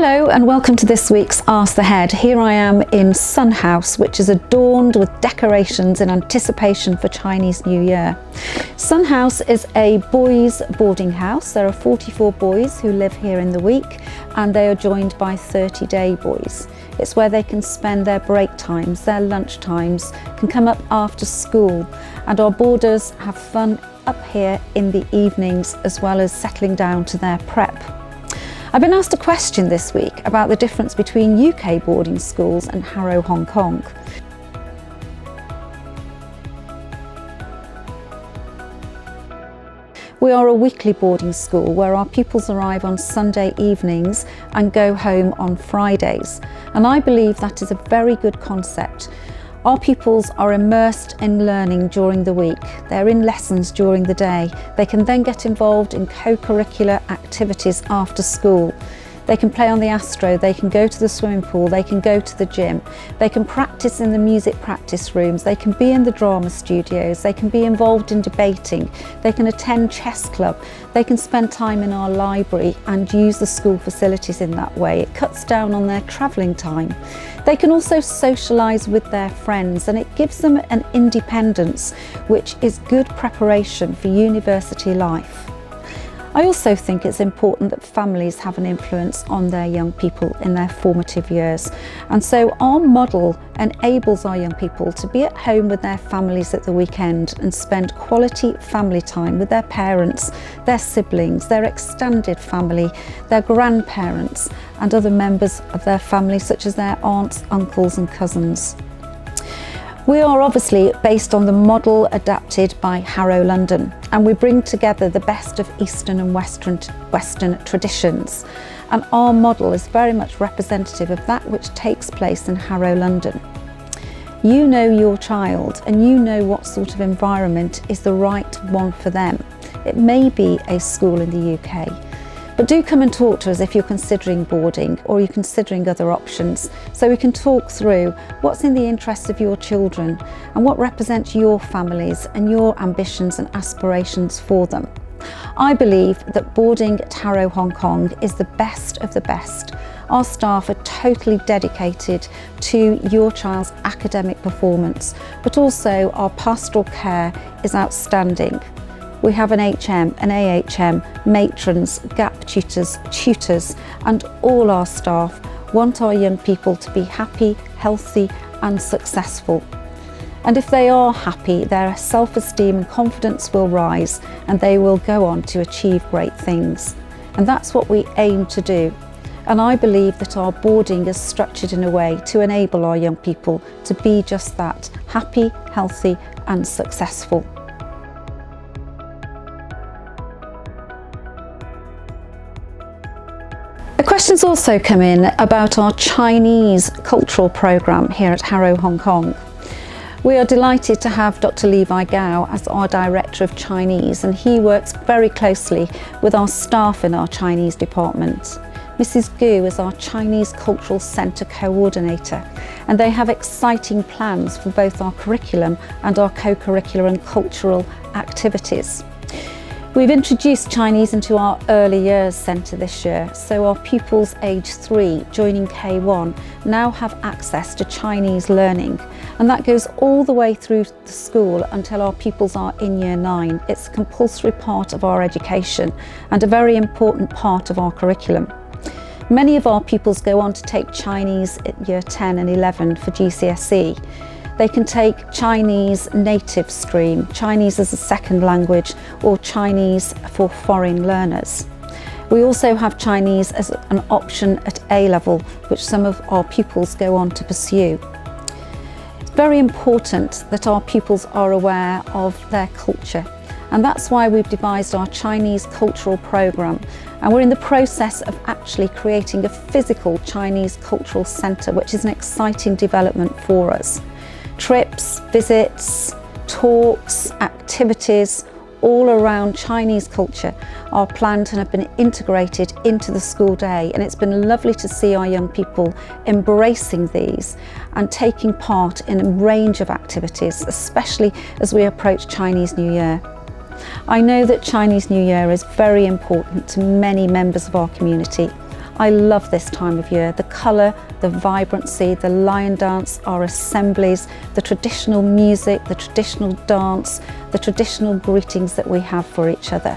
Hello and welcome to this week's Ask the Head. Here I am in Sun House, which is adorned with decorations in anticipation for Chinese New Year. Sun House is a boys' boarding house. There are 44 boys who live here in the week and they are joined by 30 day boys. It's where they can spend their break times, their lunch times, can come up after school, and our boarders have fun up here in the evenings as well as settling down to their prep. I've been asked a question this week about the difference between UK boarding schools and Harrow, Hong Kong. We are a weekly boarding school where our pupils arrive on Sunday evenings and go home on Fridays. And I believe that is a very good concept. Our pupils are immersed in learning during the week. They're in lessons during the day. They can then get involved in co-curricular activities after school. They can play on the Astro, they can go to the swimming pool, they can go to the gym, they can practice in the music practice rooms, they can be in the drama studios, they can be involved in debating, they can attend chess club, they can spend time in our library and use the school facilities in that way. It cuts down on their travelling time. They can also socialise with their friends and it gives them an independence which is good preparation for university life. I also think it's important that families have an influence on their young people in their formative years, and so our model enables our young people to be at home with their families at the weekend and spend quality family time with their parents, their siblings, their extended family, their grandparents and other members of their family such as their aunts, uncles and cousins. We are obviously based on the model adapted by Harrow London, and we bring together the best of Eastern and Western traditions, and our model is very much representative of that which takes place in Harrow London. You know your child and you know what sort of environment is the right one for them. It may be a school in the UK, but do come and talk to us if you're considering boarding or you're considering other options, so we can talk through what's in the interest of your children and what represents your families and your ambitions and aspirations for them. I believe that boarding at Harrow, Hong Kong is the best of the best. Our staff are totally dedicated to your child's academic performance, but also our pastoral care is outstanding. We have an HM, an AHM, matrons, gap tutors, and all our staff want our young people to be happy, healthy and successful. And if they are happy, their self-esteem and confidence will rise and they will go on to achieve great things. And that's what we aim to do. And I believe that our boarding is structured in a way to enable our young people to be just that, happy, healthy and successful. Questions also come in about our Chinese cultural programme here at Harrow, Hong Kong. We are delighted to have Dr. Levi Gao as our Director of Chinese, and he works very closely with our staff in our Chinese department. Mrs. Gu is our Chinese Cultural Centre Coordinator, and they have exciting plans for both our curriculum and our co-curricular and cultural activities. We've introduced Chinese into our early years centre this year, so our pupils aged 3 joining K1 now have access to Chinese learning, and that goes all the way through the school until our pupils are in year 9. It's a compulsory part of our education and a very important part of our curriculum. Many of our pupils go on to take Chinese at year 10 and 11 for GCSE. They can take Chinese native stream, Chinese as a second language, or Chinese for foreign learners. We also have Chinese as an option at A level, which some of our pupils go on to pursue. It's very important that our pupils are aware of their culture, and that's why we've devised our Chinese cultural programme, and we're in the process of actually creating a physical Chinese cultural centre, which is an exciting development for us. Trips, visits, talks, activities, all around Chinese culture are planned and have been integrated into the school day, and it's been lovely to see our young people embracing these and taking part in a range of activities, especially as we approach Chinese New Year. I know that Chinese New Year is very important to many members of our community. I love this time of year. The colour, the vibrancy, the lion dance, our assemblies, the traditional music, the traditional dance, the traditional greetings that we have for each other.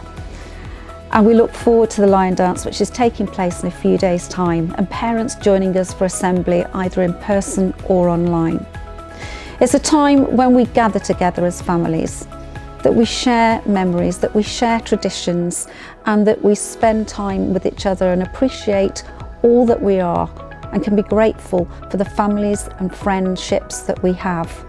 And we look forward to the lion dance, which is taking place in a few days' time, and parents joining us for assembly either in person or online. It's a time when we gather together as families, that we share memories, that we share traditions, and that we spend time with each other and appreciate all that we are and can be grateful for the families and friendships that we have.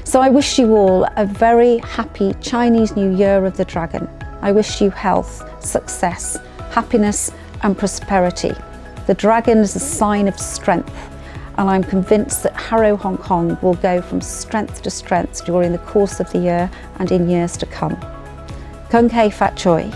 So I wish you all a very happy Chinese New Year of the Dragon. I wish you health, success, happiness and prosperity. The dragon is a sign of strength, and I'm convinced that Harrow Hong Kong will go from strength to strength during the course of the year and in years to come. Kung Kei Fat Choi.